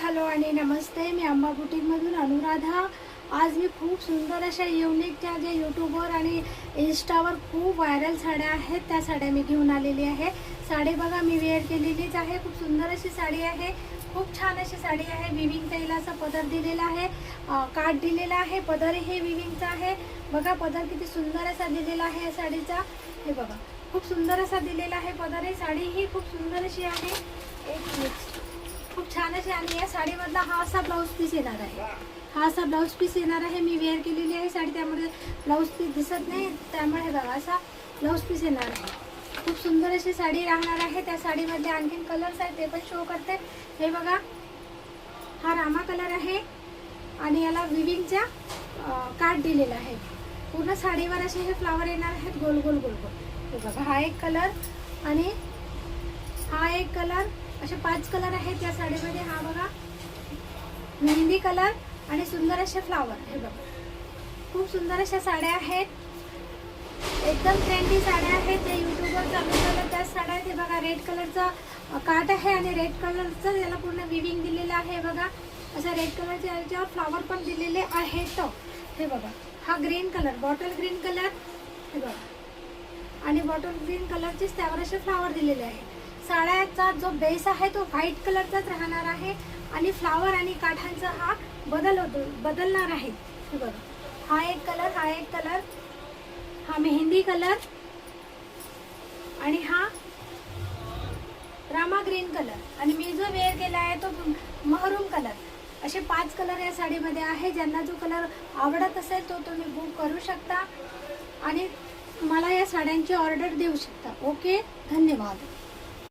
Hello आणि नमस्ते. मी अंबा बुटीकमधून अनुराधा. आज मी खूप सुंदर अशा युनिक ज्या यूट्यूबवर आणि इंस्टावर खूप व्हायरल साड्या आहेत त्या साड्या मी घेऊन आलेली आहे. साडी बघा मी वेअर केलेलीच आहे. खूप सुंदर अशी साडी आहे. खूप छान अशी साडी आहे. विविंगचा हिला असा पदर दिलेला आहे, काठ दिलेला आहे. पदर हे विविंगचा आहे. बघा पदर किती सुंदर असा दिलेला आहे या साडीचा. हे बघा खूप सुंदर असा दिलेला आहे पदर. ही साडी ही खूप सुंदर अशी आहे. एक मिनिट. खूप छान अशी. आणि या साडीमधला हा असा ब्लाऊज पीस येणार आहे. हा असा ब्लाऊज पीस येणार आहे. मी वेअर केलेली आहे साडी, त्यामुळे ब्लाऊज पीस दिसत नाही, त्यामुळे हे बघा असा ब्लाऊज पीस येणार आहे. खूप सुंदर अशी साडी राहणार आहे. त्या साडीमध्ये आणखीन कलर्स आहेत ते पण शो करते. हे बघा हा रामा कलर आहे आणि याला विविंगचा काठ दिलेला आहे. पूर्ण साडीवर असे हे फ्लावर येणार आहेत गोल गोल गोल गोल. हे बघा हा एक कलर आणि हा एक कलर, असे 5 कलर आहेत या साडीमध्ये. हा बघा मेहंदी कलर आणि सुंदर असे फ्लावर. हे बघा खूप सुंदर अशा साड्या आहेत. एकदम ट्रेंडी साड्या आहेत. त्या यूट्यूबवर चालू झालं त्याच साड्या आहेत. हे बघा रेड कलरचा काठ आहे आणि रेड कलरचं याला पूर्ण विविंग दिलेलं आहे. बघा अशा रेड कलरच्या याच्यावर फ्लावर पण दिलेले आहेत. हे बघा हा green colour, bottle green colour. हे बघा आणि बॉटल ग्रीन कलरचेच त्यावर असे फ्लावर दिलेले आहे. साड्याचा जो बेस आहे तो व्हाईट कलरचाच राहणार आहे आणि फ्लावर आणि काठांचा हा बदलणार आहे. हे बघा हा एक कलर, हा एक कलर, हा मेहंदी कलर आणि हा रामा ग्रीन कलर आणि मी जो वेअर केला आहे तो महरून कलर. असे 5 कलर या साडीमध्ये आहे. ज्यांना जो कलर आवडत असेल तो तुम्ही बुक करू शकता आणि मला या साड्यांची ऑर्डर देऊ शकता. ओके, धन्यवाद.